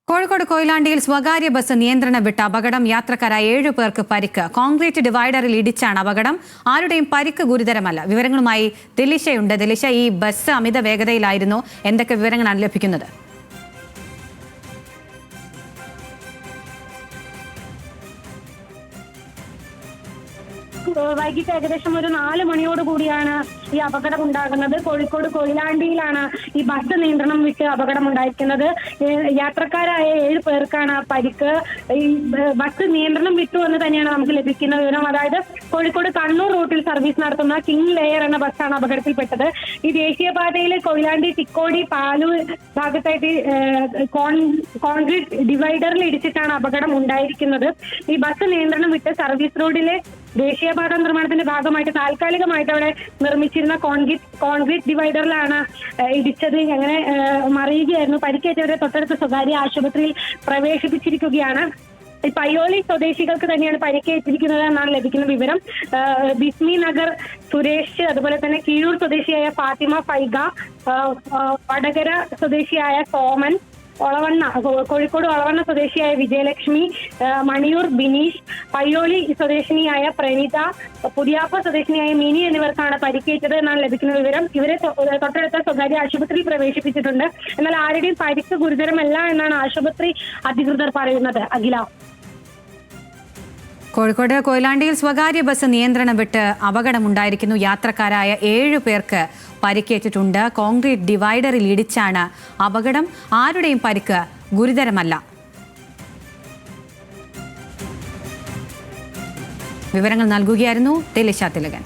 കോഴിക്കോട് കൊയിലാണ്ടിയിൽ സ്വകാര്യ ബസ് നിയന്ത്രണം വിട്ട അപകടം. യാത്രക്കാരായ 7 പേർക്ക് പരിക്ക്. കോൺക്രീറ്റ് ഡിവൈഡറിൽ ഇടിച്ചാണ് അപകടം. ആരുടെയും പരിക്ക് ഗുരുതരമല്ല. വിവരങ്ങളുമായി ദിലിഷയുണ്ട്. ദിലിഷ, ഈ ബസ് അമിത വേഗതയിലായിരുന്നു. എന്തൊക്കെ വിവരങ്ങളാണ് ലഭിക്കുന്നത്? വൈകിട്ട് ഏകദേശം ഒരു 4 മണിയോട് കൂടിയാണ് ഈ അപകടം ഉണ്ടാകുന്നത്. കോഴിക്കോട് കൊയിലാണ്ടിയിലാണ് ഈ ബസ് നിയന്ത്രണം വിട്ട് അപകടം ഉണ്ടായിരിക്കുന്നത്. യാത്രക്കാരായ 7 പേർക്കാണ് പരിക്ക്. ഈ ബസ് നിയന്ത്രണം വിട്ടു എന്ന് തന്നെയാണ് നമുക്ക് ലഭിക്കുന്ന വിവരം. അതായത് കോഴിക്കോട് കണ്ണൂർ റൂട്ടിൽ സർവീസ് നടത്തുന്ന കിങ് ലെയർ എന്ന ബസ്സാണ് അപകടത്തിൽപ്പെട്ടത്. ഈ ദേശീയപാതയിലെ കൊയിലാണ്ടി തിക്കോടി പാലൂർ ഭാഗത്തായിട്ട് കോൺക്രീറ്റ് ഡിവൈഡറിൽ ഇടിച്ചിട്ടാണ് അപകടം ഉണ്ടായിരിക്കുന്നത്. ഈ ബസ് നിയന്ത്രണം വിട്ട് സർവീസ് റോഡിലെ ദേശീയപാത നിർമ്മാണത്തിന്റെ ഭാഗമായിട്ട് താൽക്കാലികമായിട്ട് അവിടെ നിർമ്മിച്ചിരുന്ന കോൺക്രീറ്റ് ഡിവൈഡറിലാണ് ഇടിച്ചത്. അങ്ങനെ മറിയുകയായിരുന്നു. പരിക്കേറ്റവരെ തൊട്ടടുത്ത സ്വകാര്യ ആശുപത്രിയിൽ പ്രവേശിപ്പിച്ചിരിക്കുകയാണ്. ഈ പയ്യോളി സ്വദേശികൾക്ക് തന്നെയാണ് പരിക്കേറ്റിരിക്കുന്നത് എന്നാണ് ലഭിക്കുന്ന വിവരം. ബിസ്മി നഗർ സുരേഷ്, അതുപോലെ തന്നെ കീഴൂർ സ്വദേശിയായ ഫാത്തിമ ഫൈഗ, വടകര സ്വദേശിയായ സോമൻ, കോഴിക്കോട് ഒളവണ്ണ സ്വദേശിയായ വിജയലക്ഷ്മി, മണിയൂർ ബിനീഷ്, പയ്യോളി സ്വദേശിനിയായ പ്രണിത, പുതിയാപ്പ സ്വദേശിനിയായ മിനി എന്നിവർക്കാണ് പരിക്കേറ്റത് എന്നാണ് ലഭിക്കുന്ന വിവരം. ഇവരെ തൊട്ടടുത്ത സ്വകാര്യ ആശുപത്രിയിൽ പ്രവേശിപ്പിച്ചിട്ടുണ്ട്. എന്നാൽ ആരുടെയും പരിക്ക് ഗുരുതരമല്ല എന്നാണ് ആശുപത്രി അധികൃതർ പറയുന്നത്. അഖില, കോഴിക്കോട് കൊയിലാണ്ടിയിൽ സ്വകാര്യ ബസ് നിയന്ത്രണം വിട്ട് അപകടമുണ്ടായിരിക്കുന്നു. യാത്രക്കാരായ 7 പേർക്ക് പരിക്കേറ്റിട്ടുണ്ട്. കോൺക്രീറ്റ് ഡിവൈഡറിൽ ഇടിച്ചാണ് അപകടം. ആരുടെയും പരിക്ക് ഗുരുതരമല്ല. വിവരങ്ങൾ നൽകുകയായിരുന്നു ദിലിഷ തിലകൻ.